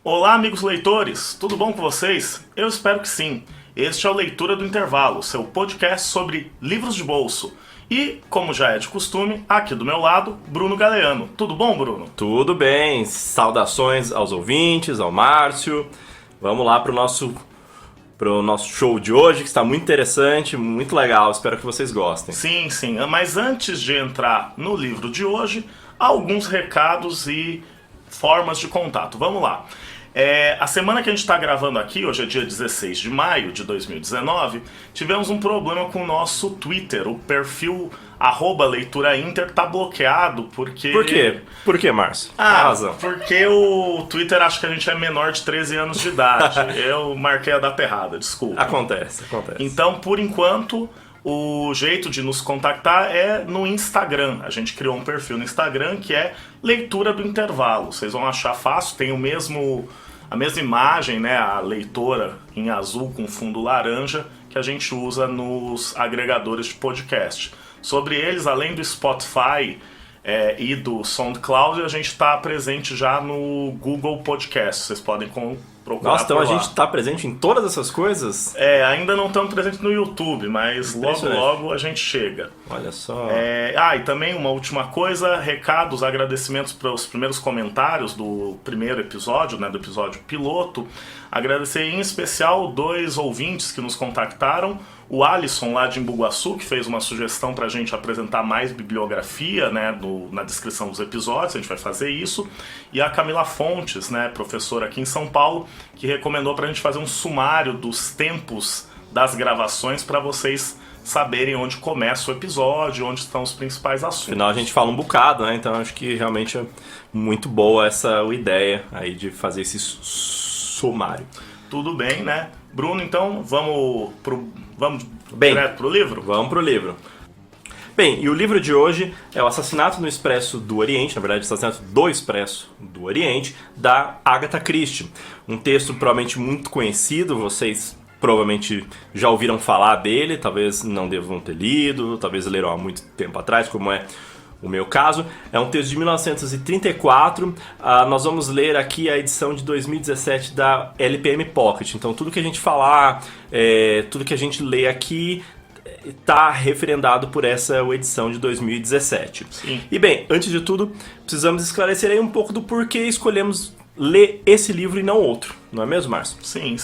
Olá, amigos leitores, tudo bom com vocês? Eu espero que sim. Este é o Leitura do Intervalo, seu podcast sobre livros de bolso. E, como já é de costume, aqui do meu lado, Bruno Galeano. Tudo bom, Bruno? Tudo bem, saudações aos ouvintes, ao Márcio. Vamos lá pro nosso show de hoje, que está muito interessante, muito legal, espero que vocês gostem. Sim, mas antes de entrar no livro de hoje, alguns recados e formas de contato. Vamos lá. A semana que a gente está gravando aqui, hoje é dia 16 de maio de 2019, tivemos um problema com o nosso Twitter. O perfil @leiturainter tá bloqueado porque... Por quê? Por quê, Márcio? Porque o Twitter acha que a gente é menor de 13 anos de idade. Eu marquei a data errada, desculpa. Acontece. Então, por enquanto, o jeito de nos contactar é no Instagram. A gente criou um perfil no Instagram que é Leitura do Intervalo. Vocês vão achar fácil, tem a mesma imagem, né, a leitora em azul com fundo laranja, que a gente usa nos agregadores de podcast. Sobre eles, além do Spotify e do SoundCloud, a gente está presente já no Google Podcast. Vocês podem procurar. Nossa, então por a lá. gente está presente em todas essas coisas? Ainda não estamos presentes no YouTube, mas logo a gente chega. Olha só. E também uma última coisa, recados, agradecimentos para os primeiros comentários do primeiro episódio, né, do episódio piloto. Agradecer em especial 2 ouvintes que nos contactaram. O Alisson, lá de Embu-Guaçu, que fez uma sugestão para a gente apresentar mais bibliografia, né, na descrição dos episódios, a gente vai fazer isso. E a Camila Fontes, né, professora aqui em São Paulo, que recomendou para a gente fazer um sumário dos tempos das gravações para vocês saberem onde começa o episódio, onde estão os principais assuntos. Afinal, a gente fala um bocado, né? Então acho que realmente é muito boa essa ideia aí de fazer esse sumário. Tudo bem, né? Bruno, então vamos direto pro livro? Vamos pro livro. Bem, e o livro de hoje é O Assassinato no Expresso do Oriente, na verdade, O Assassinato do Expresso do Oriente, da Agatha Christie. Um texto provavelmente muito conhecido, vocês provavelmente já ouviram falar dele, talvez não devam ter lido, talvez leram há muito tempo atrás, como é o meu caso. É um texto de 1934, nós vamos ler aqui a edição de 2017 da LPM Pocket. Então tudo que a gente falar, tudo que a gente lê aqui está referendado por essa edição de 2017. Sim. E bem, antes de tudo, precisamos esclarecer aí um pouco do porquê escolhemos ler esse livro e não outro, não é mesmo, Márcio? Sim.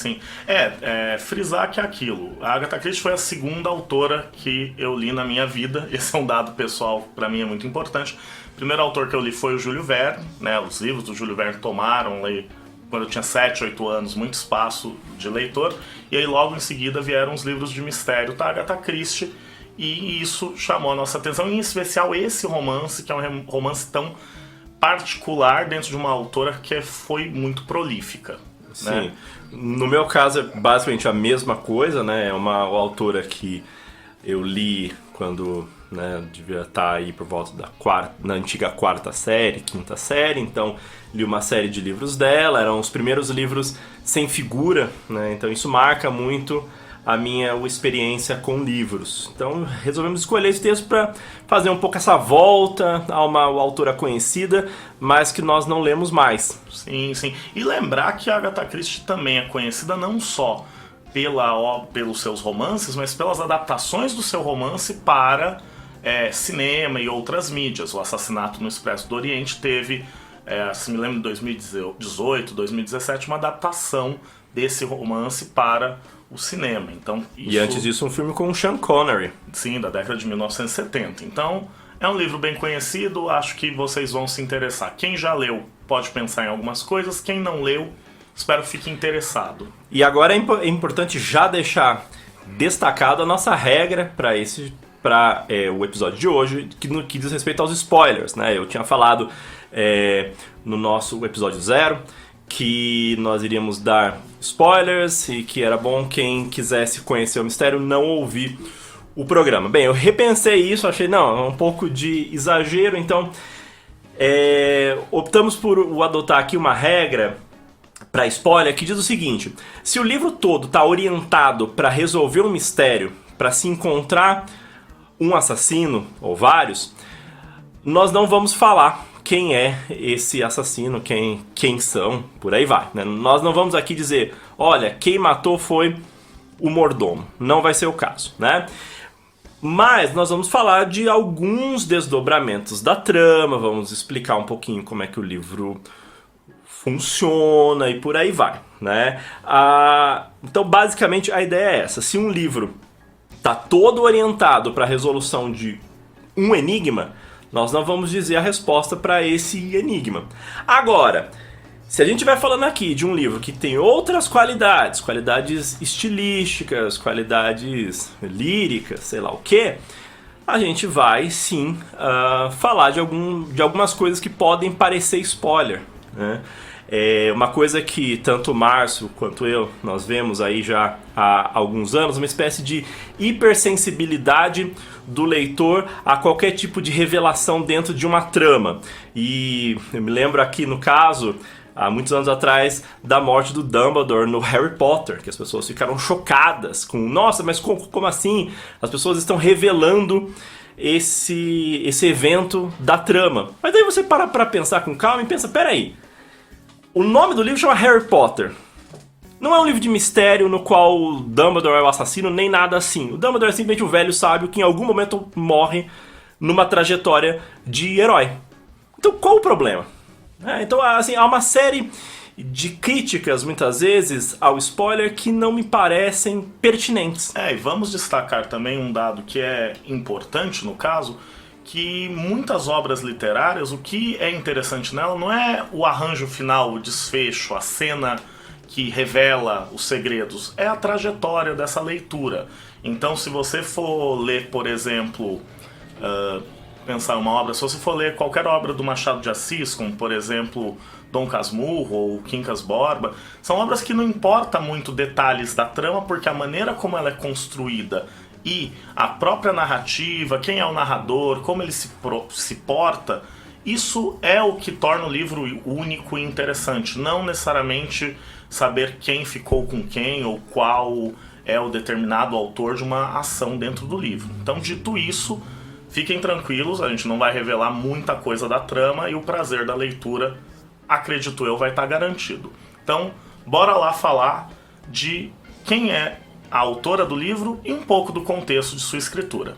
Frisar que é aquilo. A Agatha Christie foi a segunda autora que eu li na minha vida. Esse é um dado pessoal, para mim é muito importante. O primeiro autor que eu li foi o Júlio Verne, né? Os livros do Júlio Verne tomaram, quando eu tinha 7, 8 anos, muito espaço de leitor. E aí logo em seguida vieram os livros de mistério da Agatha Christie. E isso chamou a nossa atenção, em especial esse romance, que é um romance tão particular dentro de uma autora que foi muito prolífica. Sim. Né? No meu caso é basicamente a mesma coisa, né? É uma autora que eu li quando, né, devia estar aí por volta na antiga 4ª série, 5ª série, então li uma série de livros dela, eram os primeiros livros sem figura, né? Então isso marca muito a minha experiência com livros. Então resolvemos escolher esse texto para fazer um pouco essa volta a uma autora conhecida, mas que nós não lemos mais. Sim. E lembrar que a Agatha Christie também é conhecida não só pelos seus romances, mas pelas adaptações do seu romance para cinema e outras mídias. O Assassinato no Expresso do Oriente teve, se me lembro, em 2018, 2017, uma adaptação desse romance para o cinema. Então, E antes disso, um filme com o Sean Connery. Sim, da década de 1970. Então, é um livro bem conhecido, acho que vocês vão se interessar. Quem já leu pode pensar em algumas coisas, quem não leu, espero que fique interessado. E agora é importante já deixar destacado a nossa regra para o episódio de hoje, que diz respeito aos spoilers, né? Eu tinha falado no nosso episódio 0 que nós iríamos dar spoilers e que era bom quem quisesse conhecer o mistério não ouvir o programa. Bem, eu repensei isso, achei, não, é um pouco de exagero, então optamos por adotar aqui uma regra para spoiler que diz o seguinte: se o livro todo está orientado para resolver um mistério, para se encontrar um assassino ou vários, nós não vamos falar quem é esse assassino, quem são, por aí vai, né? Nós não vamos aqui dizer, olha, quem matou foi o mordomo. Não vai ser o caso, né? Mas nós vamos falar de alguns desdobramentos da trama, vamos explicar um pouquinho como é que o livro funciona e por aí vai, né? Então, basicamente, a ideia é essa. Se um livro está todo orientado para a resolução de um enigma, nós não vamos dizer a resposta para esse enigma. Agora, se a gente vai falando aqui de um livro que tem outras qualidades, qualidades estilísticas, qualidades líricas, sei lá o que, a gente vai sim falar de algumas coisas que podem parecer spoiler, né? É uma coisa que tanto o Márcio quanto eu, nós vemos aí já há alguns anos, uma espécie de hipersensibilidade do leitor a qualquer tipo de revelação dentro de uma trama. E eu me lembro aqui no caso, há muitos anos atrás, da morte do Dumbledore no Harry Potter, que as pessoas ficaram chocadas com, nossa, mas como assim? As pessoas estão revelando esse evento da trama. Mas aí você para pra pensar com calma e pensa, peraí, o nome do livro chama Harry Potter. Não é um livro de mistério no qual o Dumbledore é o assassino, nem nada assim. O Dumbledore é simplesmente o velho sábio que em algum momento morre numa trajetória de herói. Então qual o problema? Então, assim, há uma série de críticas, muitas vezes, ao spoiler que não me parecem pertinentes. E vamos destacar também um dado que é importante no caso, que muitas obras literárias, o que é interessante nela não é o arranjo final, o desfecho, a cena que revela os segredos, é a trajetória dessa leitura. Então, se você for ler, por exemplo, pensar uma obra, se você for ler qualquer obra do Machado de Assis, como por exemplo Dom Casmurro ou Quincas Borba, são obras que não importa muito detalhes da trama, porque a maneira como ela é construída e a própria narrativa, quem é o narrador, como ele se porta, isso é o que torna o livro único e interessante, não necessariamente saber quem ficou com quem ou qual é o determinado autor de uma ação dentro do livro. Então, dito isso, fiquem tranquilos, a gente não vai revelar muita coisa da trama e o prazer da leitura, acredito eu, vai estar garantido. Então, bora lá falar de quem é a autora do livro e um pouco do contexto de sua escritura.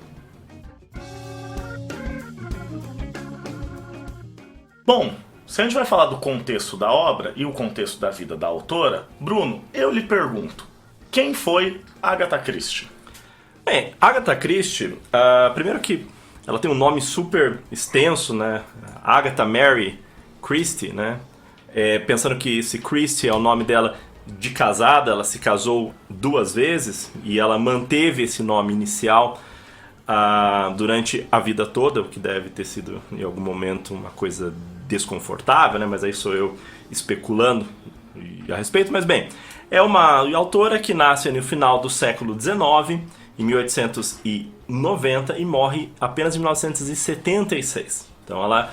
Bom, se a gente vai falar do contexto da obra e o contexto da vida da autora, Bruno, eu lhe pergunto, quem foi Agatha Christie? Bem, Agatha Christie, primeiro que ela tem um nome super extenso, né? Agatha Mary Christie, né? Pensando que esse Christie é o nome dela de casada, ela se casou 2 vezes e ela manteve esse nome inicial durante a vida toda, o que deve ter sido em algum momento uma coisa desconfortável, né? Mas aí sou eu especulando a respeito. Mas bem, é uma autora que nasce no final do século XIX, em 1890, e morre apenas em 1976. Então ela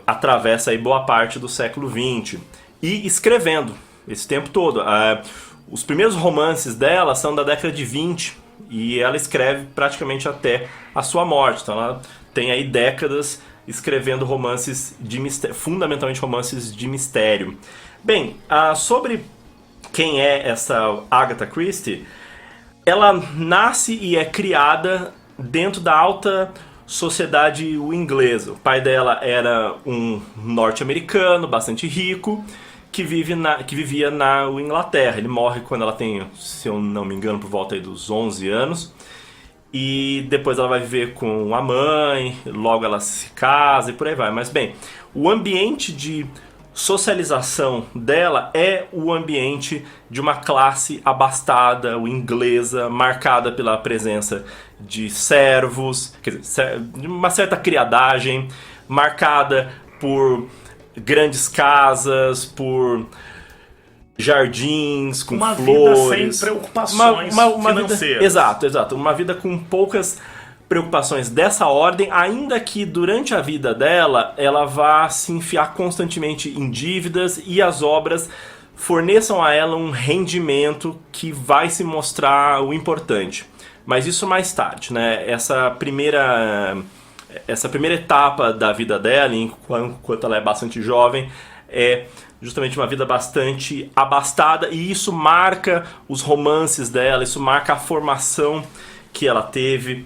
atravessa aí boa parte do século XX e escrevendo esse tempo todo. Os primeiros romances dela são da década de 20 e ela escreve praticamente até a sua morte. Então ela tem aí décadas escrevendo romances de mistério, fundamentalmente romances de mistério. Bem, sobre quem é essa Agatha Christie, ela nasce e é criada dentro da alta sociedade inglesa. O pai dela era um norte-americano, bastante rico, que vivia na Inglaterra. Ele morre quando ela tem, se eu não me engano, por volta aí dos 11 anos. E depois ela vai viver com a mãe, logo ela se casa e por aí vai. Mas bem, o ambiente de socialização dela é o ambiente de uma classe abastada, inglesa, marcada pela presença de servos, quer dizer, uma certa criadagem, marcada por grandes casas, por jardins com uma flores, vida sem preocupações financeiras. Vida, exato, uma vida com poucas preocupações dessa ordem, ainda que durante a vida dela ela vá se enfiar constantemente em dívidas e as obras forneçam a ela um rendimento que vai se mostrar o importante. Mas isso mais tarde, né? Essa primeira essa primeira etapa da vida dela, enquanto ela é bastante jovem, é justamente uma vida bastante abastada, e isso marca os romances dela, isso marca a formação que ela teve.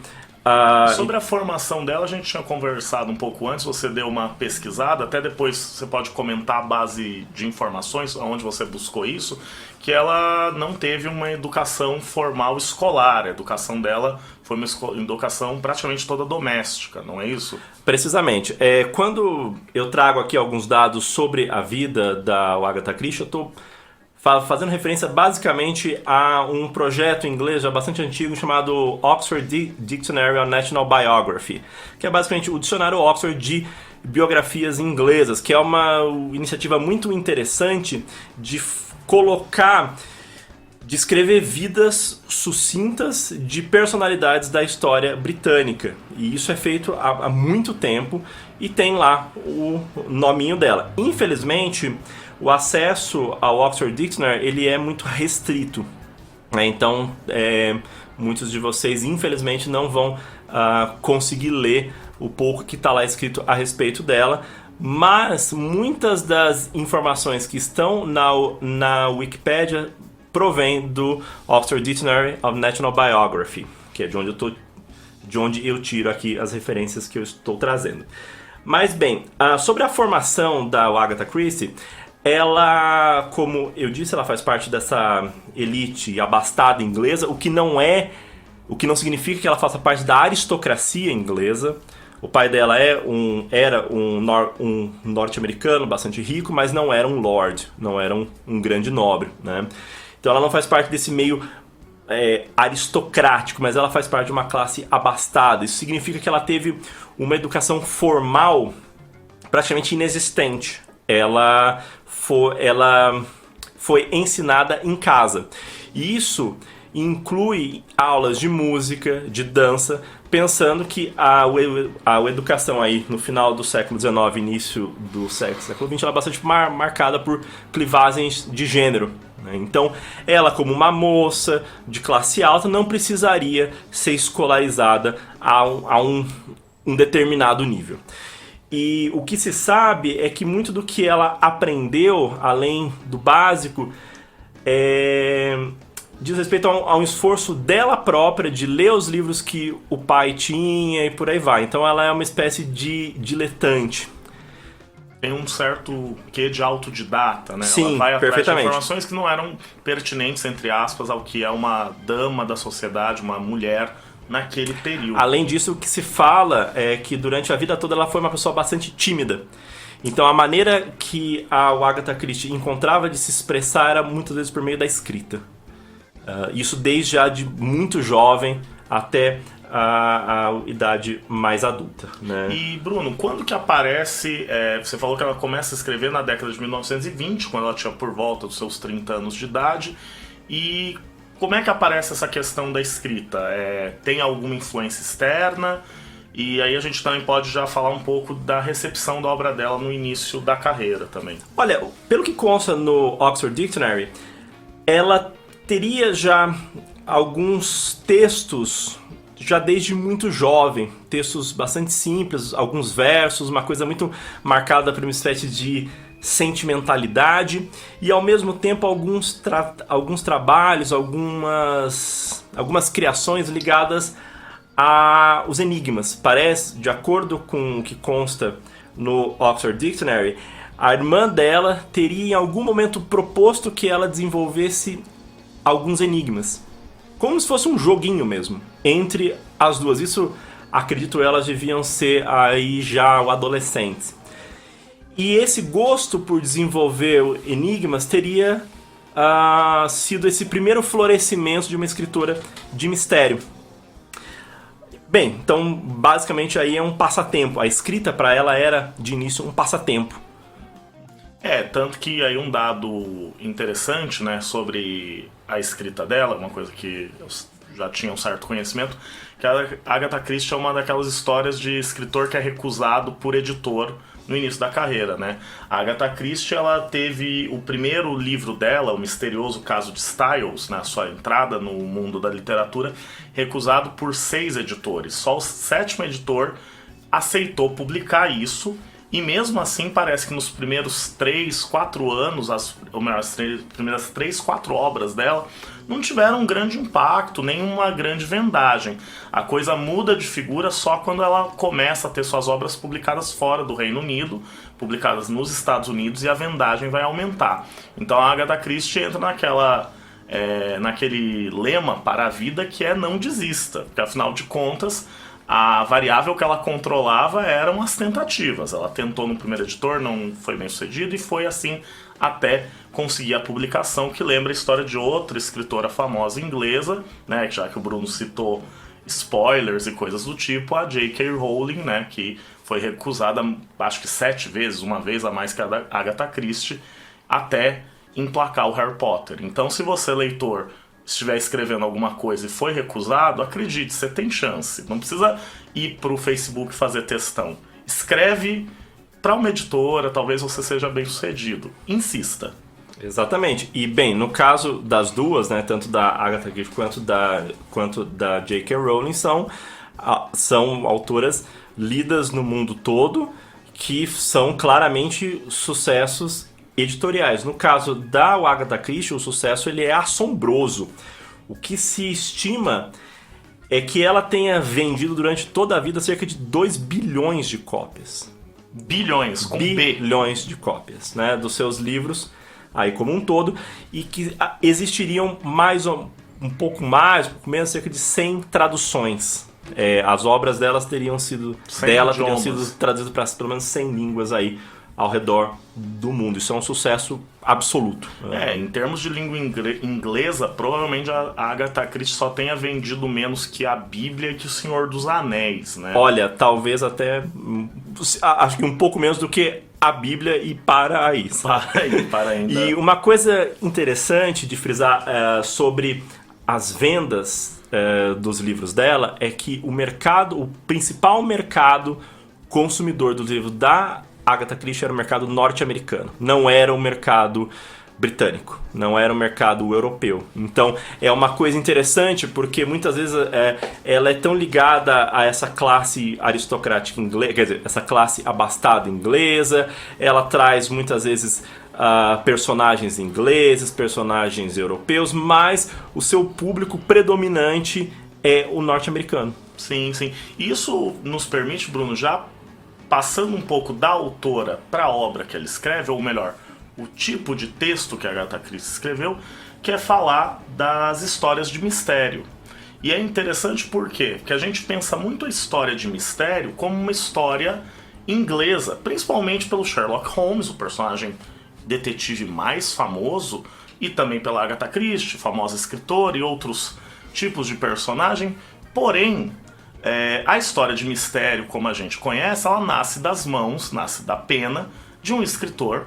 Sobre a formação dela, a gente tinha conversado um pouco antes, você deu uma pesquisada, até depois você pode comentar a base de informações, onde você buscou isso, que ela não teve uma educação formal escolar, a educação dela foi uma educação praticamente toda doméstica, não é isso? Precisamente. Quando eu trago aqui alguns dados sobre a vida da Agatha Christie, eu estou fazendo referência basicamente a um projeto em inglês já bastante antigo chamado Oxford Dictionary on National Biography, que é basicamente o dicionário Oxford de biografias inglesas, que é uma iniciativa muito interessante de escrever vidas sucintas de personalidades da história britânica. E isso é feito há muito tempo e tem lá o nominho dela. Infelizmente, o acesso ao Oxford Dictionary ele é muito restrito, né? Então, muitos de vocês, infelizmente, não vão conseguir ler o pouco que está lá escrito a respeito dela, mas muitas das informações que estão na Wikipedia provém do Oxford Dictionary of National Biography, que é de onde eu tiro aqui as referências que eu estou trazendo. Mas bem, sobre a formação da Agatha Christie, ela, como eu disse, ela faz parte dessa elite abastada inglesa, o que não significa que ela faça parte da aristocracia inglesa. O pai dela era um norte-americano bastante rico, mas não era um lord, não era um grande nobre, né? Então ela não faz parte desse meio aristocrático, mas ela faz parte de uma classe abastada. Isso significa que ela teve uma educação formal praticamente inexistente. Ela foi ensinada em casa. E isso inclui aulas de música, de dança, pensando que a educação aí no final do século XIX, início do século XX, ela é bastante marcada por clivagens de gênero, né? Então, ela como uma moça de classe alta não precisaria ser escolarizada a um determinado nível. E o que se sabe é que muito do que ela aprendeu, além do básico, diz respeito a um esforço dela própria de ler os livros que o pai tinha e por aí vai. Então ela é uma espécie de diletante. Tem um certo quê de autodidata, né? Sim, ela vai atrás perfeitamente. de informações que não eram pertinentes, entre aspas, ao que é uma dama da sociedade, uma mulher naquele período. Além disso, o que se fala é que durante a vida toda ela foi uma pessoa bastante tímida. Então a maneira que a Agatha Christie encontrava de se expressar era muitas vezes por meio da escrita. Isso desde já de muito jovem até a idade mais adulta, né? E Bruno, quando que aparece, você falou que ela começa a escrever na década de 1920, quando ela tinha por volta dos seus 30 anos de idade, e como é que aparece essa questão da escrita? Tem alguma influência externa? E aí a gente também pode já falar um pouco da recepção da obra dela no início da carreira também. Olha, pelo que consta no Oxford Dictionary, ela teria já alguns textos, já desde muito jovem, textos bastante simples, alguns versos, uma coisa muito marcada por uma espécie de sentimentalidade e ao mesmo tempo alguns trabalhos, algumas criações ligadas aos enigmas. Parece, de acordo com o que consta no Oxford Dictionary, a irmã dela teria em algum momento proposto que ela desenvolvesse alguns enigmas, como se fosse um joguinho mesmo, entre as duas. Isso, acredito, elas deviam ser aí já adolescentes. E esse gosto por desenvolver enigmas teria sido esse primeiro florescimento de uma escritora de mistério. Bem, então basicamente aí é um passatempo. A escrita para ela era de início um passatempo. Tanto que aí um dado interessante, né, sobre a escrita dela, uma coisa que eu já tinha um certo conhecimento, que a Agatha Christie é uma daquelas histórias de escritor que é recusado por editor no início da carreira, né? A Agatha Christie, ela teve o primeiro livro dela, O Misterioso Caso de Styles, na sua entrada no mundo da literatura, recusado por 6 editores. Só o 7º editor aceitou publicar isso. E mesmo assim, parece que nos primeiros 3, 4 anos, as primeiras 3, 4 obras dela, não tiveram um grande impacto, nem uma grande vendagem. A coisa muda de figura só quando ela começa a ter suas obras publicadas fora do Reino Unido, publicadas nos Estados Unidos, e a vendagem vai aumentar. Então a Agatha Christie entra naquele lema para a vida que é não desista, porque afinal de contas a variável que ela controlava eram as tentativas. Ela tentou no primeiro editor, não foi bem sucedido, e foi assim até conseguir a publicação, que lembra a história de outra escritora famosa inglesa, né, já que o Bruno citou spoilers e coisas do tipo, a J.K. Rowling, né, que foi recusada acho que 7 vezes, uma vez a mais que a Agatha Christie, até emplacar o Harry Potter. Então, se você, leitor, estiver escrevendo alguma coisa e foi recusado, acredite, você tem chance. Não precisa ir pro Facebook fazer textão. Escreve para uma editora, talvez você seja bem sucedido. Insista. Exatamente. E, bem, no caso das duas, né, tanto da Agatha Christie quanto da J.K. Rowling, são autoras lidas no mundo todo, que são claramente sucessos editoriais. No caso da Agatha Christie, o sucesso ele é assombroso. O que se estima é que ela tenha vendido durante toda a vida cerca de 2 bilhões de cópias. Bilhões, com B. Bilhões de cópias, né, dos seus livros aí como um todo, e que existiriam um pouco menos, cerca de 100 traduções. As obras delas teriam sido traduzidas para pelo menos 100 línguas aí ao redor do mundo. Isso é um sucesso absoluto. Em termos de língua inglesa, provavelmente a Agatha Christie só tenha vendido menos que a Bíblia e que o Senhor dos Anéis, né? Olha, talvez até, acho que um pouco menos do que a Bíblia, e para aí. Para ainda. E uma coisa interessante de frisar sobre as vendas dos livros dela é que o principal mercado consumidor dos livros da Agatha Christie era o mercado norte-americano, não era o mercado britânico, não era o mercado europeu. Então é uma coisa interessante, porque muitas vezes ela é tão ligada a essa classe aristocrática inglesa, quer dizer, essa classe abastada inglesa. Ela traz muitas vezes personagens ingleses, personagens europeus, mas o seu público predominante é o norte-americano. Sim, sim. Isso nos permite, Bruno, já passando um pouco da autora para a obra que ela escreve, ou melhor, o tipo de texto que a Agatha Christie escreveu, que é falar das histórias de mistério. E é interessante por quê? Porque a gente pensa muito a história de mistério como uma história inglesa, principalmente pelo Sherlock Holmes, o personagem detetive mais famoso, e também pela Agatha Christie, famosa escritora, e outros tipos de personagem. Porém, a história de mistério, como a gente conhece, ela nasce da pena de um escritor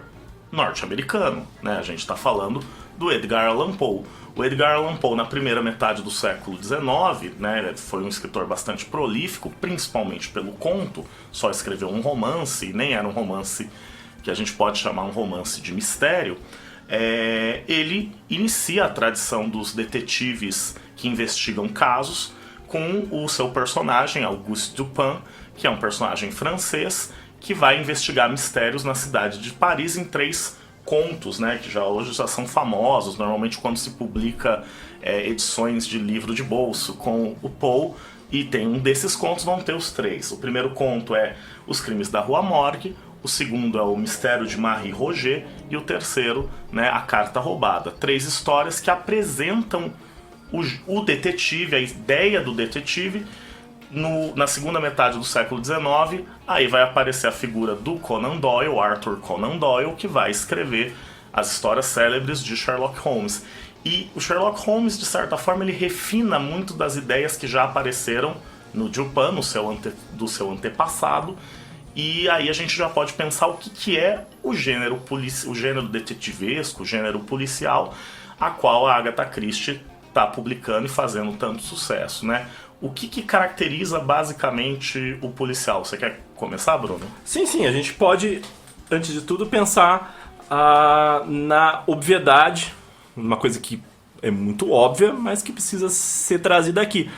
norte-americano, né? A gente está falando do Edgar Allan Poe. O Edgar Allan Poe, na primeira metade do século XIX, né, foi um escritor bastante prolífico, principalmente pelo conto. Só escreveu um romance, e nem era um romance que a gente pode chamar um romance de mistério. Ele inicia a tradição dos detetives que investigam casos com o seu personagem, Auguste Dupin, que é um personagem francês que vai investigar mistérios na cidade de Paris em 3 contos, né, que hoje já são famosos. Normalmente quando se publica edições de livro de bolso com o Poe, e tem um desses contos, vão ter os 3. O primeiro conto é Os Crimes da Rua Morgue, o segundo é O Mistério de Marie Roget, e o terceiro, né, A Carta Roubada. 3 histórias que apresentam o detetive, a ideia do detetive. Na segunda metade do século XIX, aí vai aparecer a figura do Conan Doyle, Arthur Conan Doyle, que vai escrever as histórias célebres de Sherlock Holmes. E o Sherlock Holmes, de certa forma, ele refina muito das ideias que já apareceram no Dupin, do seu antepassado. E aí a gente já pode pensar o que é o gênero detetivesco, o gênero policial, a qual a Agatha Christie está publicando e fazendo tanto sucesso, né? O que caracteriza basicamente o policial? Você quer começar, Bruno? Sim, a gente pode, antes de tudo, pensar na obviedade, uma coisa que é muito óbvia, mas que precisa ser trazida aqui.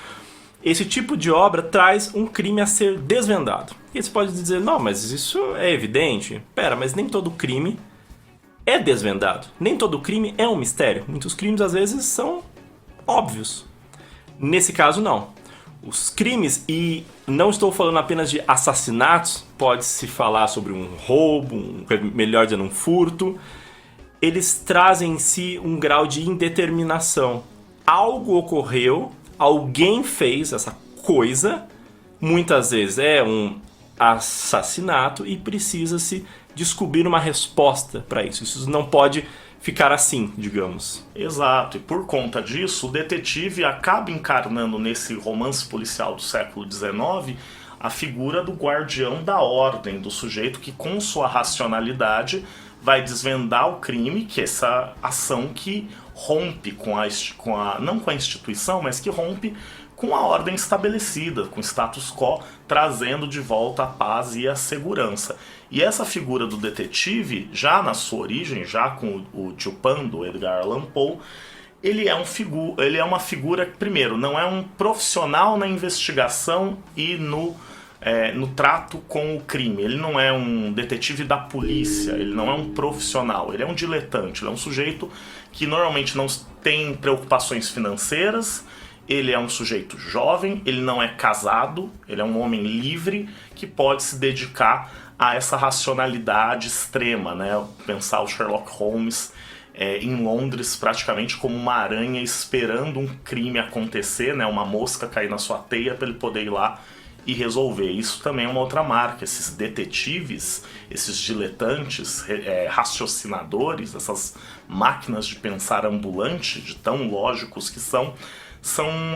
esse tipo de obra traz um crime a ser desvendado. E você pode dizer, não, mas isso é evidente. Pera, mas nem todo crime é desvendado. Nem todo crime é um mistério. Muitos crimes, às vezes, são óbvios. Nesse caso, não. Os crimes, e não estou falando apenas de assassinatos, pode-se falar sobre um roubo, melhor dizendo, um furto. Eles trazem em si um grau de indeterminação. Algo ocorreu, alguém fez essa coisa, muitas vezes é um assassinato e precisa-se descobrir uma resposta para isso. Isso não pode ficar assim, digamos. Exato, e por conta disso, o detetive acaba encarnando nesse romance policial do século XIX a figura do guardião da ordem, do sujeito que com sua racionalidade vai desvendar o crime, que é essa ação que rompe não com a instituição, mas que rompe com a ordem estabelecida, com o status quo, trazendo de volta a paz e a segurança. E essa figura do detetive, já na sua origem, já com o Dupin, do Edgar Allan Poe, ele é uma figura, primeiro, não é um profissional na investigação e no trato com o crime. Ele não é um detetive da polícia, ele não é um profissional, ele é um diletante, ele é um sujeito que normalmente não tem preocupações financeiras, ele é um sujeito jovem, ele não é casado, ele é um homem livre que pode se dedicar a essa racionalidade extrema, né? Pensar o Sherlock Holmes em Londres praticamente como uma aranha esperando um crime acontecer, né? Uma mosca cair na sua teia para ele poder ir lá e resolver. Isso também é uma outra marca. Esses detetives, esses diletantes, raciocinadores, essas máquinas de pensar ambulante, de tão lógicos que são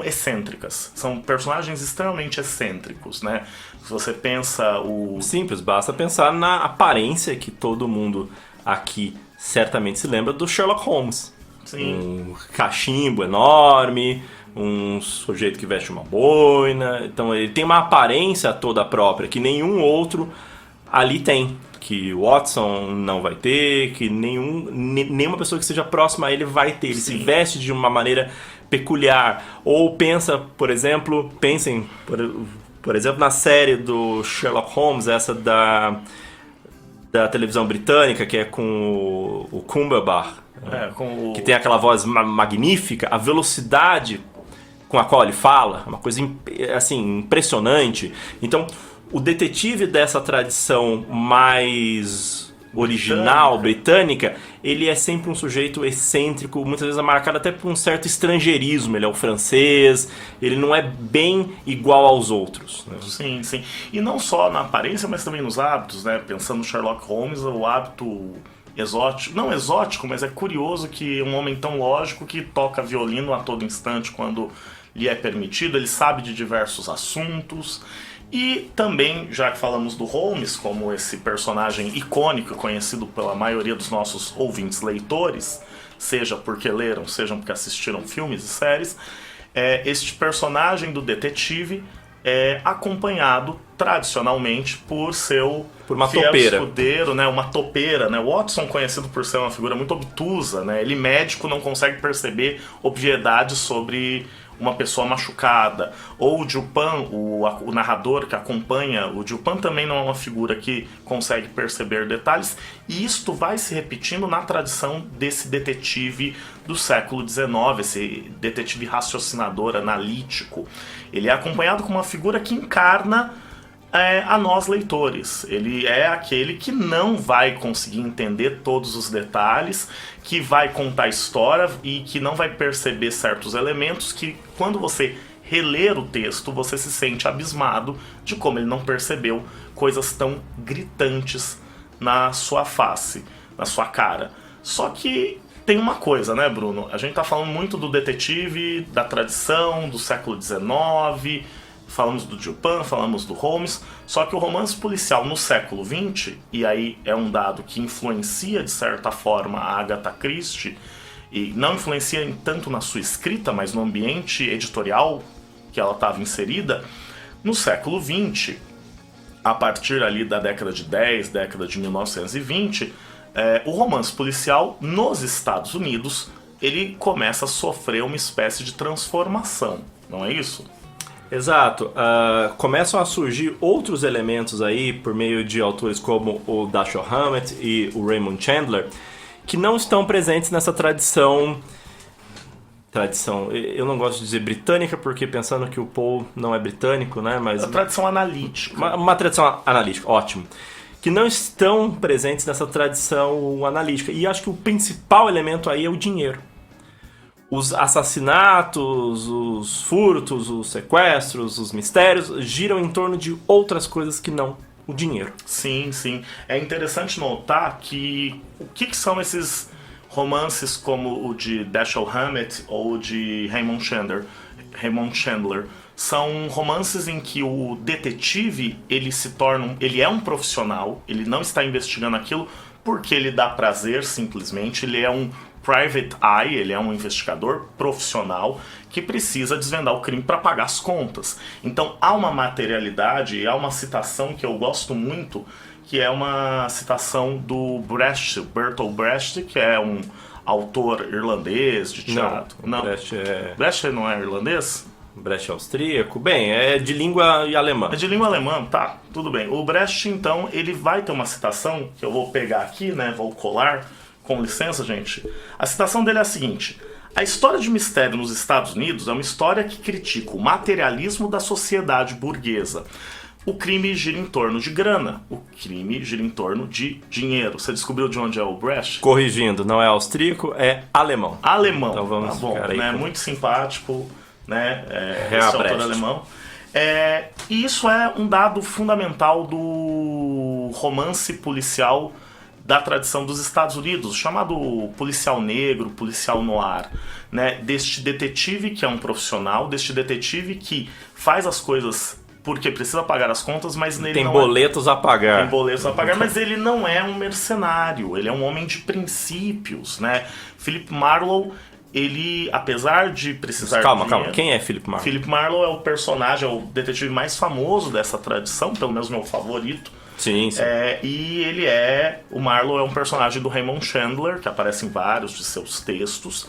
excêntricas. São personagens extremamente excêntricos, né? Se você pensa Simples, basta pensar na aparência que todo mundo aqui certamente se lembra do Sherlock Holmes. Sim. Um cachimbo enorme, um sujeito que veste uma boina. Então ele tem uma aparência toda própria que nenhum outro ali tem. Que o Watson não vai ter, que nenhuma pessoa que seja próxima a ele vai ter. Ele Sim. se veste de uma maneira peculiar. Ou pensem, por exemplo, na série do Sherlock Holmes, essa da televisão britânica, que é com o Cumberbatch, que tem aquela voz magnífica, a velocidade com a qual ele fala, é uma coisa assim, impressionante. Então, o detetive dessa tradição mais original, britânica, ele é sempre um sujeito excêntrico, muitas vezes é marcado até por um certo estrangeirismo. Ele é o francês, ele não é bem igual aos outros, né? Sim, sim. E não só na aparência, mas também nos hábitos, né? Pensando no Sherlock Holmes, o hábito exótico, não exótico, mas é curioso que um homem tão lógico que toca violino a todo instante quando lhe é permitido, ele sabe de diversos assuntos. E também, já que falamos do Holmes como esse personagem icônico, conhecido pela maioria dos nossos ouvintes leitores, seja porque leram, seja porque assistiram filmes e séries, este personagem do detetive é acompanhado tradicionalmente por uma fiel topeira. escudeiro, né? Uma topeira, né? O Watson, conhecido por ser uma figura muito obtusa, né? Ele, médico, não consegue perceber obviedades sobre uma pessoa machucada. Ou o Dupin, o narrador que acompanha o Dupin, também não é uma figura que consegue perceber detalhes, e isto vai se repetindo na tradição desse detetive do século XIX, esse detetive raciocinador, analítico. Ele é acompanhado com uma figura que encarna a nós leitores. Ele é aquele que não vai conseguir entender todos os detalhes, que vai contar a história e que não vai perceber certos elementos que, quando você reler o texto, você se sente abismado de como ele não percebeu coisas tão gritantes na sua face, na sua cara. Só que tem uma coisa, né, Bruno? A gente tá falando muito do detetive, da tradição, do século XIX, falamos do Dupin, falamos do Holmes, só que o romance policial no século XX, e aí é um dado que influencia de certa forma a Agatha Christie, e não influencia tanto na sua escrita, mas no ambiente editorial que ela estava inserida, no século XX, a partir ali da década de 10, década de 1920, o romance policial nos Estados Unidos, ele começa a sofrer uma espécie de transformação, não é isso? Exato. Começam a surgir outros elementos aí por meio de autores como o Dashiell Hammett e o Raymond Chandler, que não estão presentes nessa tradição, eu não gosto de dizer britânica, porque pensando que o Poe não é britânico, né? Mas a tradição analítica. Uma tradição analítica, ótimo. Que não estão presentes nessa tradição analítica. E acho que o principal elemento aí é o dinheiro. Os assassinatos, os furtos, os sequestros, os mistérios giram em torno de outras coisas que não o dinheiro. Sim, sim. É interessante notar que o que são esses romances como o de Dashiell Hammett ou de Raymond Chandler. São romances em que o detetive ele é um profissional, ele não está investigando aquilo porque ele dá prazer simplesmente, ele é um private eye, ele é um investigador profissional que precisa desvendar o crime para pagar as contas. Então há uma materialidade e há uma citação que eu gosto muito, que é uma citação do Bertolt Brecht, que é um autor irlandês de teatro. Não. Brecht não é irlandês? Brecht é austríaco? Bem, é de língua alemã. É de língua alemã, tá, tudo bem. O Brecht, então, ele vai ter uma citação, que eu vou pegar aqui, né, vou colar, com licença, gente. A citação dele é a seguinte: a história de mistério nos Estados Unidos é uma história que critica o materialismo da sociedade burguesa. O crime gira em torno de grana. O crime gira em torno de dinheiro. Você descobriu de onde é o Brecht? Corrigindo, não é austríaco, é alemão. Alemão. Então vamos ficar aí, né? Muito simpático, né? Esse autor Brecht. alemão. E isso é um dado fundamental do romance policial da tradição dos Estados Unidos, chamado policial negro, policial noir, né? Deste detetive que é um profissional, deste detetive que faz as coisas porque precisa pagar as contas, mas nele tem não boletos a pagar. Tem boletos a pagar, mas ele não é um mercenário, ele é um homem de princípios, né? Philip Marlowe, ele, apesar de precisar Calma, de dinheiro, quem é Philip Marlowe? Philip Marlowe é o personagem, é o detetive mais famoso dessa tradição, pelo menos meu favorito. Sim. E ele o Marlowe é um personagem do Raymond Chandler, que aparece em vários de seus textos.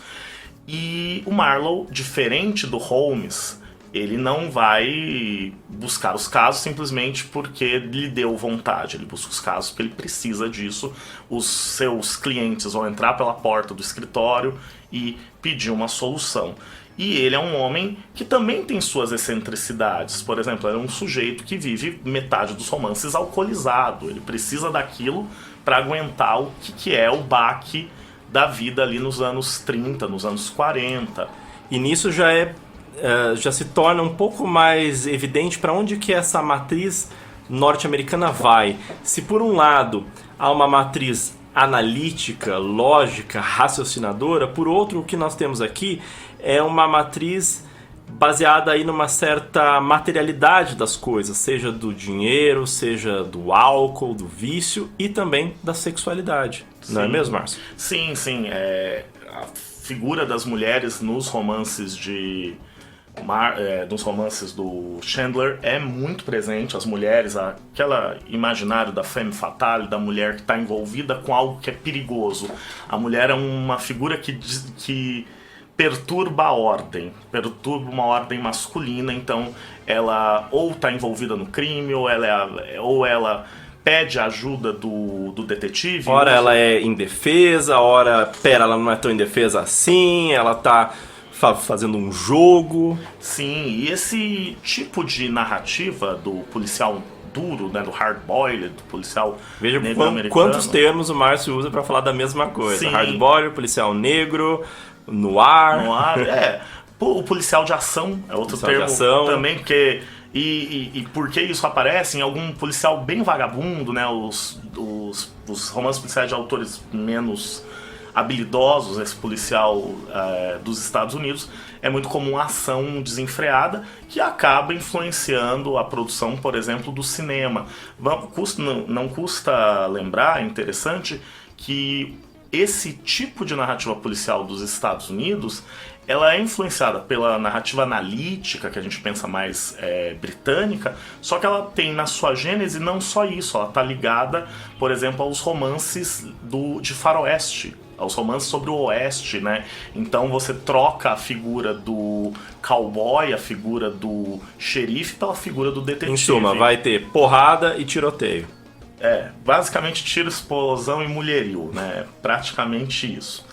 E o Marlowe, diferente do Holmes, ele não vai buscar os casos simplesmente porque lhe deu vontade. Ele busca os casos porque ele precisa disso. Os seus clientes vão entrar pela porta do escritório e pedir uma solução. E ele é um homem que também tem suas excentricidades. Por exemplo, ele é um sujeito que vive metade dos romances alcoolizado. Ele precisa daquilo para aguentar o que é o baque da vida ali nos anos 30, nos anos 40. E nisso já se torna um pouco mais evidente para onde que essa matriz norte-americana vai. Se por um lado há uma matriz analítica, lógica, raciocinadora, por outro o que nós temos aqui é uma matriz baseada aí numa certa materialidade das coisas, seja do dinheiro, seja do álcool, do vício e também da sexualidade. Sim. Não é mesmo, Márcio? Sim. A figura das mulheres nos romances dos romances do Chandler é muito presente. As mulheres, aquela imaginário da femme fatale, da mulher que está envolvida com algo que é perigoso. A mulher é uma figura que perturba a ordem, perturba uma ordem masculina. Então ela ou está envolvida no crime, ou ela pede a ajuda do detetive. Ora ela é indefesa, ora ela não é tão indefesa assim, ela está fazendo um jogo. Sim, e esse tipo de narrativa do policial duro, né, do hard-boiled, do policial negro americano. Quantos termos o Márcio usa para falar da mesma coisa? Sim. Hard-boiled, policial negro, noir. O policial de ação é outro termo também, porque... E por que isso aparece em algum policial bem vagabundo, né? Os romances policiais de autores menos habilidosos, esse policial dos Estados Unidos, é muito comum a ação desenfreada que acaba influenciando a produção, por exemplo, do cinema. Não custa lembrar, é interessante, que esse tipo de narrativa policial dos Estados Unidos, ela é influenciada pela narrativa analítica, que a gente pensa mais britânica, só que ela tem na sua gênese não só isso, ela está ligada, por exemplo, aos romances de faroeste, aos romances sobre o Oeste, né? Então você troca a figura do cowboy, a figura do xerife pela figura do detetive. Em suma, vai ter porrada e tiroteio. Basicamente tiro, explosão e mulherio, né? Praticamente isso.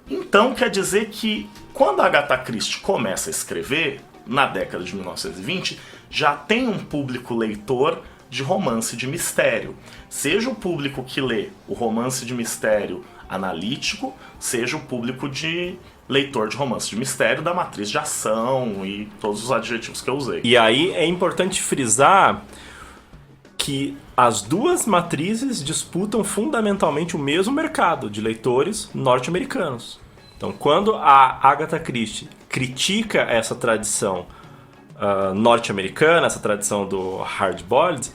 Então quer dizer que quando a Agatha Christie começa a escrever, na década de 1920, já tem um público leitor de romance de mistério. Seja o público que lê o romance de mistério analítico, seja o público de leitor de romance de mistério da matriz de ação e todos os adjetivos que eu usei. E aí é importante frisar que as duas matrizes disputam fundamentalmente o mesmo mercado de leitores norte-americanos. Então, quando a Agatha Christie critica essa tradição norte-americana, essa tradição do hard-boiled,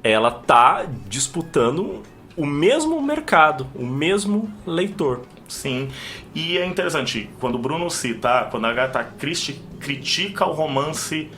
ela está disputando o mesmo mercado, o mesmo leitor. Sim, e é interessante, quando o Bruno cita, quando a Agatha Christie critica o romance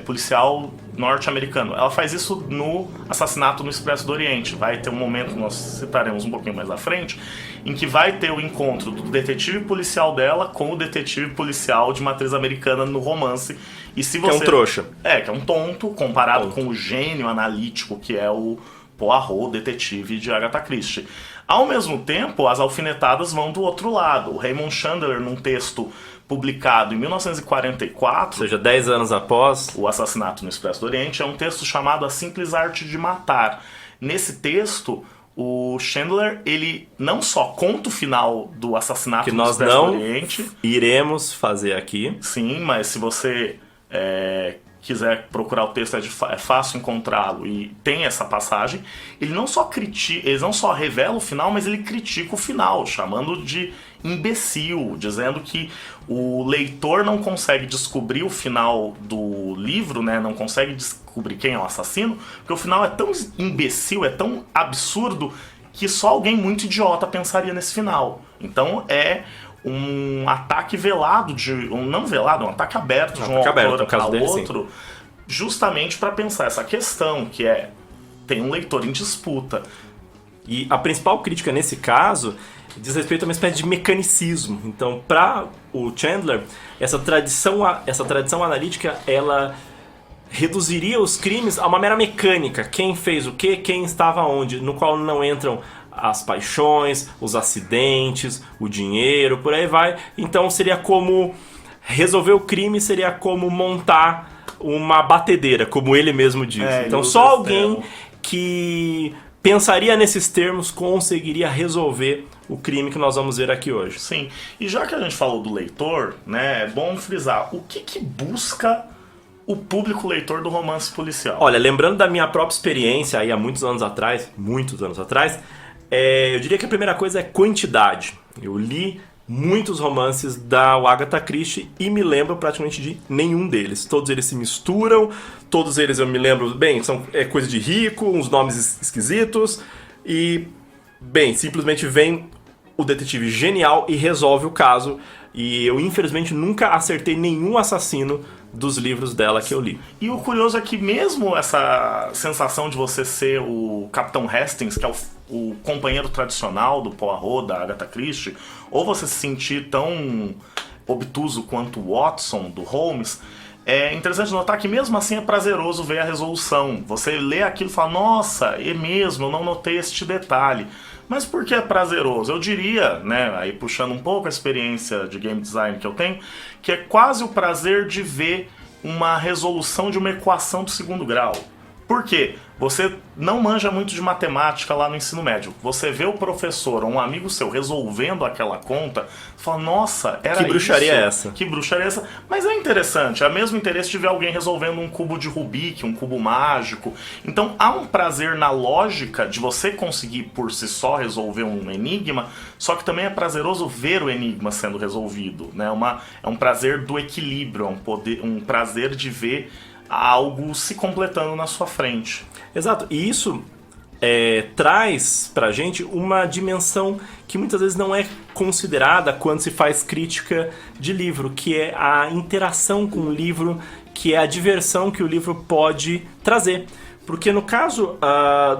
policial norte-americano, ela faz isso no Assassinato no Expresso do Oriente. Vai ter um momento, nós citaremos um pouquinho mais à frente, em que vai ter o encontro do detetive policial dela com o detetive policial de matriz americana no romance. E se você... Que é um trouxa. Que é um tonto, comparado com o gênio analítico que é o Poirot, detetive de Agatha Christie. Ao mesmo tempo, as alfinetadas vão do outro lado. O Raymond Chandler, num texto publicado em 1944... Ou seja, 10 anos após... O Assassinato no Expresso do Oriente, é um texto chamado A Simples Arte de Matar. Nesse texto, o Chandler, ele não só conta o final do Assassinato no Expresso do Oriente... Que nós não iremos fazer aqui. Sim, mas se você quiser procurar o texto, é fácil encontrá-lo, e tem essa passagem. Ele não só revela o final, mas ele critica o final, chamando de imbecil, dizendo que o leitor não consegue descobrir o final do livro, né? Não consegue descobrir quem é o assassino, porque o final é tão imbecil, é tão absurdo, que só alguém muito idiota pensaria nesse final. Então um ataque velado, não velado, um ataque aberto de um autor ao outro, justamente para pensar essa questão, que tem um leitor em disputa. E a principal crítica nesse caso diz respeito a uma espécie de mecanicismo. Então, para o Chandler, essa tradição analítica, ela reduziria os crimes a uma mera mecânica. Quem fez o quê, quem estava onde, no qual não entram as paixões, os acidentes, o dinheiro, por aí vai. Então seria como resolver o crime, seria como montar uma batedeira, como ele mesmo diz. Então só alguém que pensaria nesses termos conseguiria resolver o crime que nós vamos ver aqui hoje. Sim, e já que a gente falou do leitor, né, é bom frisar o que busca o público leitor do romance policial. Olha, lembrando da minha própria experiência aí há muitos anos atrás, eu diria que a primeira coisa é quantidade. Eu li muitos romances da Agatha Christie e me lembro praticamente de nenhum deles. Todos eles se misturam, todos eles eu me lembro, são coisa de rico, uns nomes esquisitos e, simplesmente vem o detetive genial e resolve o caso. E eu, infelizmente, nunca acertei nenhum assassino dos livros dela que eu li. E o curioso é que mesmo essa sensação de você ser o Capitão Hastings, que é o companheiro tradicional do Poirot, da Agatha Christie, ou você se sentir tão obtuso quanto o Watson, do Holmes, é interessante notar que mesmo assim é prazeroso ver a resolução. Você lê aquilo e fala, nossa, é mesmo, eu não notei este detalhe. Mas por que é prazeroso? Eu diria, né, aí puxando um pouco a experiência de game design que eu tenho, que é quase o prazer de ver uma resolução de uma equação do segundo grau. Por quê? Você não manja muito de matemática lá no ensino médio. Você vê o professor ou um amigo seu resolvendo aquela conta, fala, nossa, era isso. Que bruxaria é essa? Que bruxaria é essa? Mas é interessante, é o mesmo interesse de ver alguém resolvendo um cubo de Rubik, um cubo mágico. Então há um prazer na lógica de você conseguir por si só resolver um enigma, só que também é prazeroso ver o enigma sendo resolvido, né? É um prazer do equilíbrio, um prazer de ver algo se completando na sua frente. Exato, e isso traz pra gente uma dimensão que muitas vezes não é considerada quando se faz crítica de livro, que é a interação com o livro, que é a diversão que o livro pode trazer. Porque no caso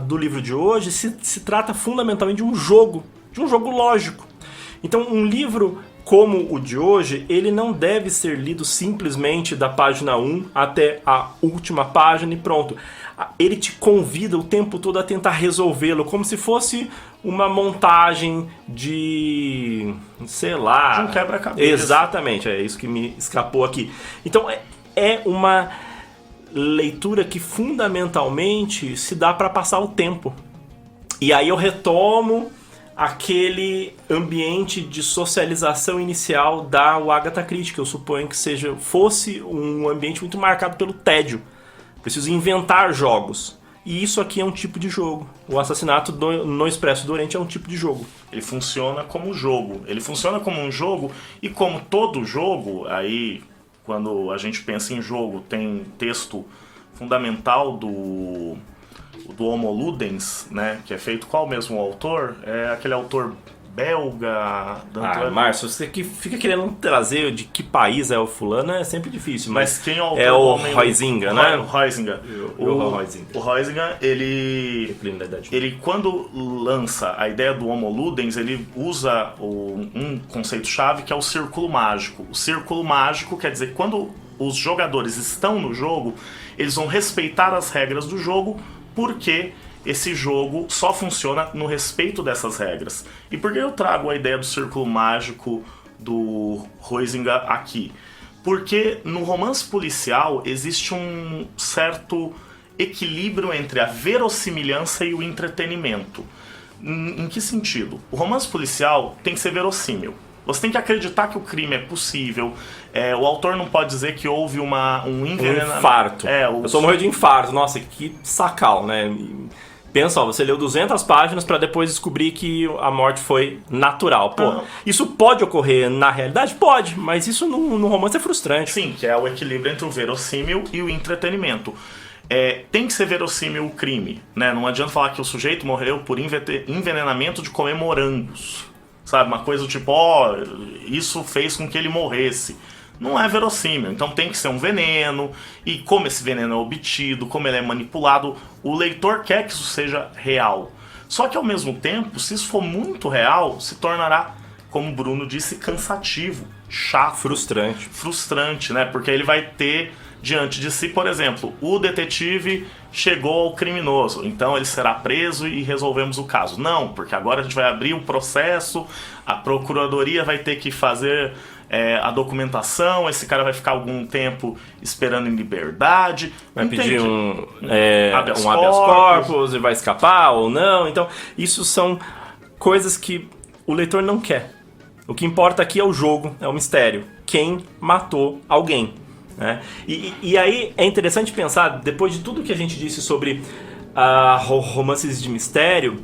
do livro de hoje, se trata fundamentalmente de um jogo lógico. Então, um livro como o de hoje, ele não deve ser lido simplesmente da página 1 até a última página e pronto. Ele te convida o tempo todo a tentar resolvê-lo, como se fosse uma montagem de... sei lá... de um quebra-cabeça. Exatamente, é isso que me escapou aqui. Então, é uma leitura que fundamentalmente se dá para passar o tempo. E aí eu retomo aquele ambiente de socialização inicial da Agatha Christie, que eu suponho que fosse um ambiente muito marcado pelo tédio. Preciso inventar jogos. E isso aqui é um tipo de jogo. O Assassinato no Expresso do Oriente é um tipo de jogo. Ele funciona como jogo. Ele funciona como um jogo, e como todo jogo, aí quando a gente pensa em jogo, tem texto fundamental do Homo Ludens, né, que é feito qual mesmo autor? É aquele autor belga... Márcio, você que fica querendo trazer de que país é o fulano é sempre difícil. Mas quem é o autor? É o Huizinga, né? O Huizinga. O Huizinga, ele quando lança a ideia do Homo Ludens, ele usa um conceito-chave que é o círculo mágico. O círculo mágico quer dizer que quando os jogadores estão no jogo, eles vão respeitar as regras do jogo, porque esse jogo só funciona no respeito dessas regras. E por que eu trago a ideia do círculo mágico do Huizinga aqui? Porque no romance policial existe um certo equilíbrio entre a verossimilhança e o entretenimento. Em que sentido? O romance policial tem que ser verossímil. Você tem que acreditar que o crime é possível. O autor não pode dizer que houve um envenenamento. Um infarto. Eu só morri de infarto. Nossa, que sacal, né? Pensa, você leu 200 páginas para depois descobrir que a morte foi natural. Pô, isso pode ocorrer na realidade? Pode, mas isso no romance é frustrante. Sim, que é o equilíbrio entre o verossímil e o entretenimento. Tem que ser verossímil o crime, né? Não adianta falar que o sujeito morreu por envenenamento de comer morangos. Sabe, uma coisa do tipo, isso fez com que ele morresse. Não é verossímil, então tem que ser um veneno, e como esse veneno é obtido, como ele é manipulado, o leitor quer que isso seja real. Só que ao mesmo tempo, se isso for muito real, se tornará, como o Bruno disse, cansativo, chato. Frustrante, né? Porque ele vai ter diante de si, por exemplo, o detetive chegou ao criminoso, então ele será preso e resolvemos o caso. Não, porque agora a gente vai abrir o processo, a procuradoria vai ter que fazer a documentação, esse cara vai ficar algum tempo esperando em liberdade. Vai pedir um habeas corpus e vai escapar ou não. Então, isso são coisas que o leitor não quer. O que importa aqui é o jogo, é o mistério. Quem matou alguém? Né? E aí é interessante pensar, depois de tudo que a gente disse sobre romances de mistério,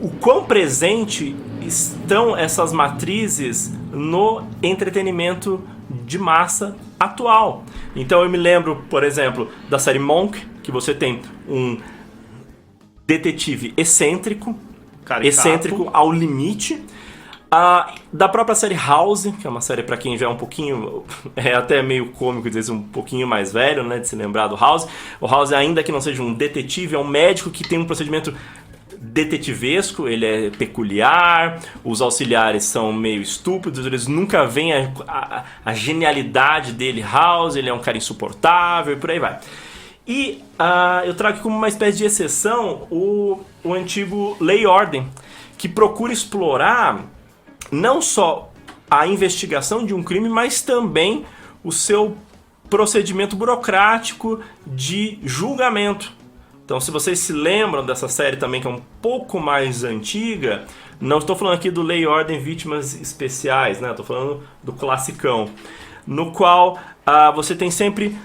o quão presente estão essas matrizes no entretenimento de massa atual. Então eu me lembro, por exemplo, da série Monk, que você tem um detetive excêntrico ao limite. Da própria série House, que é uma série para quem já é um pouquinho, é até meio cômico dizer um pouquinho mais velho, né, de se lembrar do House. O House, ainda que não seja um detetive, é um médico que tem um procedimento detetivesco, ele é peculiar, os auxiliares são meio estúpidos, eles nunca veem a genialidade dele. House, ele é um cara insuportável e por aí vai. E eu trago como uma espécie de exceção o antigo Lei e Ordem, que procura explorar não só a investigação de um crime, mas também o seu procedimento burocrático de julgamento. Então, se vocês se lembram dessa série também, que é um pouco mais antiga, não estou falando aqui do Lei e Ordem Vítimas Especiais, né? Estou falando do classicão, no qual você tem sempre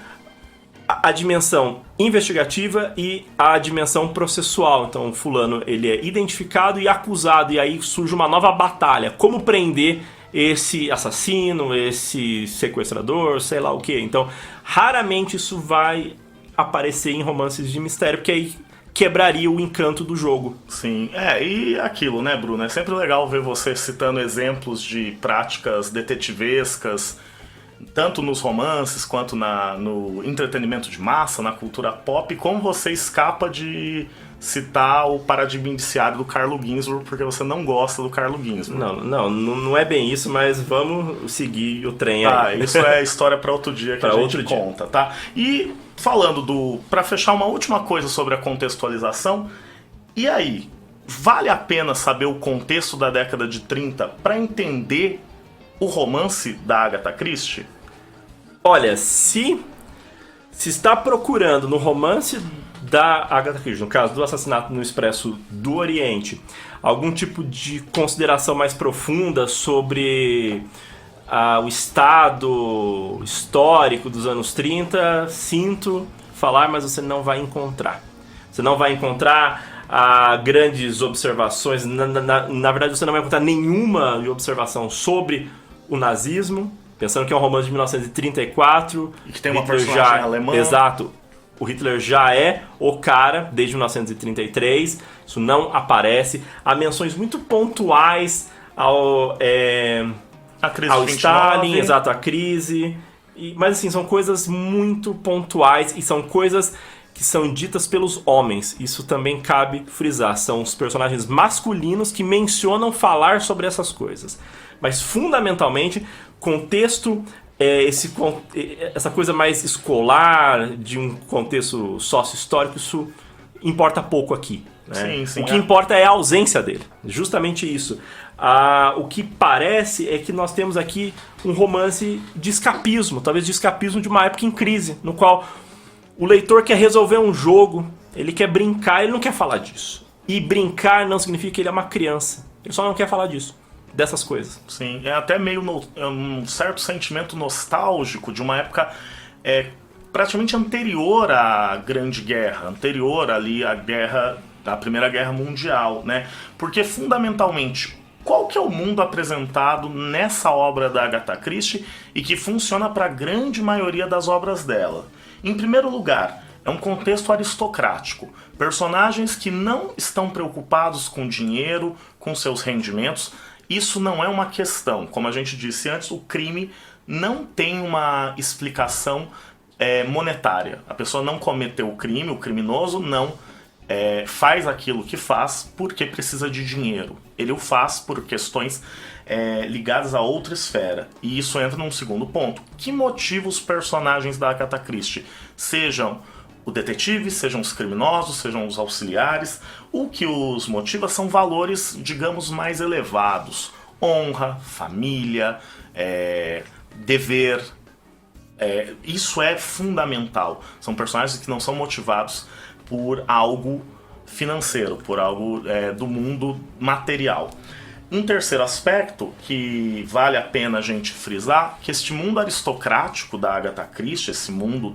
a dimensão investigativa e a dimensão processual. Então, o fulano ele é identificado e acusado, e aí surge uma nova batalha. Como prender esse assassino, esse sequestrador, sei lá o que. Então, raramente isso vai aparecer em romances de mistério, porque aí quebraria o encanto do jogo. Sim, e aquilo, né, Bruno? É sempre legal ver você citando exemplos de práticas detetivescas tanto nos romances quanto no entretenimento de massa, na cultura pop, como você escapa de citar o paradigma indiciário do Carlo Ginzburg porque você não gosta do Carlo Ginzburg. Não é bem isso, mas vamos seguir o trem aí. Isso é história para outro dia que a gente conta, tá? E falando para fechar uma última coisa sobre a contextualização, e aí, vale a pena saber o contexto da década de 30 para entender o romance da Agatha Christie? Olha, se está procurando no romance da Agatha Christie, no caso do Assassinato no Expresso do Oriente, algum tipo de consideração mais profunda sobre o estado histórico dos anos 30, sinto falar, mas você não vai encontrar. Você não vai encontrar grandes observações, na verdade você não vai encontrar nenhuma observação sobre o nazismo, pensando que é um romance de 1934. E que tem uma personagem alemã. Exato. O Hitler já é o cara desde 1933. Isso não aparece. Há menções muito pontuais ao Stalin, exato, a crise. Mas assim, são coisas muito pontuais e são coisas que são ditas pelos homens. Isso também cabe frisar. São os personagens masculinos que mencionam falar sobre essas coisas. Mas fundamentalmente, contexto, essa coisa mais escolar, de um contexto sócio-histórico, isso importa pouco aqui. Né? Sim, o que importa é a ausência dele. Justamente isso. O que parece é que nós temos aqui um romance de escapismo, talvez de escapismo de uma época em crise, no qual o leitor quer resolver um jogo, ele quer brincar, ele não quer falar disso. E brincar não significa que ele é uma criança. Ele só não quer falar disso. Dessas coisas. Sim, é até meio um certo sentimento nostálgico de uma época praticamente anterior à Grande Guerra, anterior ali à Primeira Guerra Mundial, né? Porque fundamentalmente, qual que é o mundo apresentado nessa obra da Agatha Christie e que funciona para a grande maioria das obras dela? Em primeiro lugar, é um contexto aristocrático. Personagens que não estão preocupados com dinheiro, com seus rendimentos. Isso não é uma questão. Como a gente disse antes, o crime não tem uma explicação monetária. A pessoa não cometeu o crime, o criminoso não faz aquilo que faz porque precisa de dinheiro. Ele o faz por questões ligadas a outra esfera. E isso entra num segundo ponto. Que motiva os personagens da Agatha Christie? Sejam o detetive, sejam os criminosos, sejam os auxiliares, o que os motiva são valores, digamos, mais elevados. Honra, família, dever. Isso é fundamental. São personagens que não são motivados por algo financeiro, por algo do mundo material. Um terceiro aspecto que vale a pena a gente frisar, que este mundo aristocrático da Agatha Christie, esse mundo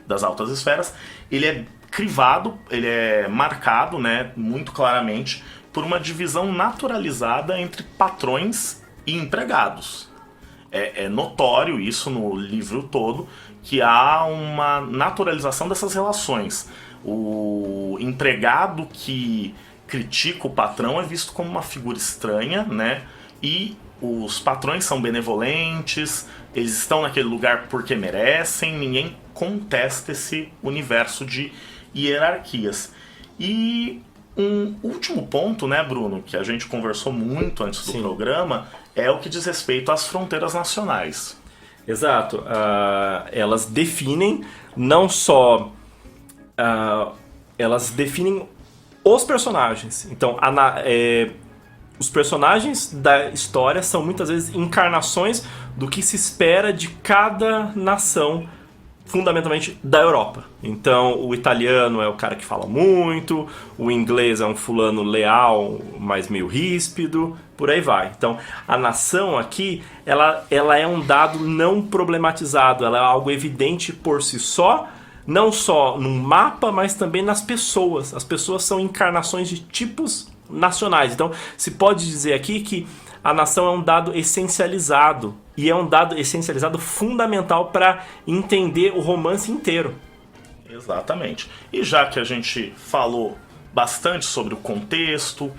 das altas esferas, ele é crivado, ele é marcado, né, muito claramente por uma divisão naturalizada entre patrões e empregados. É notório isso no livro todo, que há uma naturalização dessas relações. O empregado que critica o patrão é visto como uma figura estranha, né? E os patrões são benevolentes, eles estão naquele lugar porque merecem, ninguém contesta esse universo de hierarquias. E um último ponto, né, Bruno, que a gente conversou muito antes do programa, é o que diz respeito às fronteiras nacionais. Exato. Elas definem não só... elas definem os personagens. Então, os personagens da história são muitas vezes encarnações do que se espera de cada nação, fundamentalmente da Europa. Então, o italiano é o cara que fala muito, o inglês é um fulano leal, mas meio ríspido, por aí vai. Então, a nação aqui, ela é um dado não problematizado, ela é algo evidente por si só, não só no mapa, mas também nas pessoas. As pessoas são encarnações de tipos nacionais. Então, se pode dizer aqui que a nação é um dado essencializado. E é um dado essencializado fundamental para entender o romance inteiro. Exatamente. E já que a gente falou bastante sobre o contexto,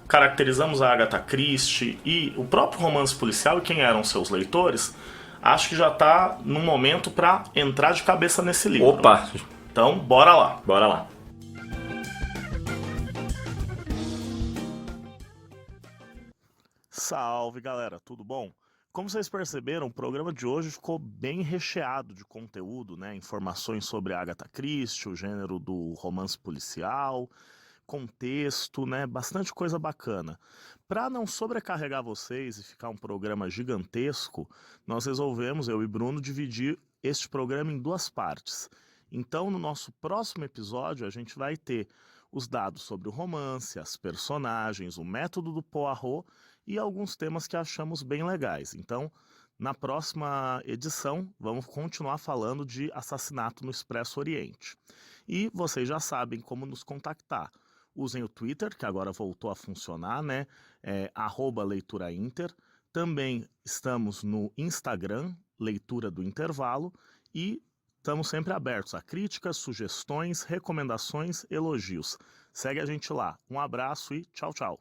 caracterizamos a Agatha Christie e o próprio romance policial e quem eram seus leitores, acho que já está no momento para entrar de cabeça nesse livro. Opa! Então, bora lá. Bora lá. Salve, galera, tudo bom? Como vocês perceberam, o programa de hoje ficou bem recheado de conteúdo, né? Informações sobre Agatha Christie, o gênero do romance policial, contexto, né? Bastante coisa bacana. Para não sobrecarregar vocês e ficar um programa gigantesco, nós resolvemos, eu e Bruno, dividir este programa em duas partes. Então, no nosso próximo episódio, a gente vai ter os dados sobre o romance, as personagens, o método do Poirot e alguns temas que achamos bem legais. Então, na próxima edição, vamos continuar falando de Assassinato no Expresso Oriente. E vocês já sabem como nos contactar. Usem o Twitter, que agora voltou a funcionar, né? @leiturainter. Também estamos no Instagram, Leitura do Intervalo, e estamos sempre abertos a críticas, sugestões, recomendações, elogios. Segue a gente lá. Um abraço e tchau, tchau.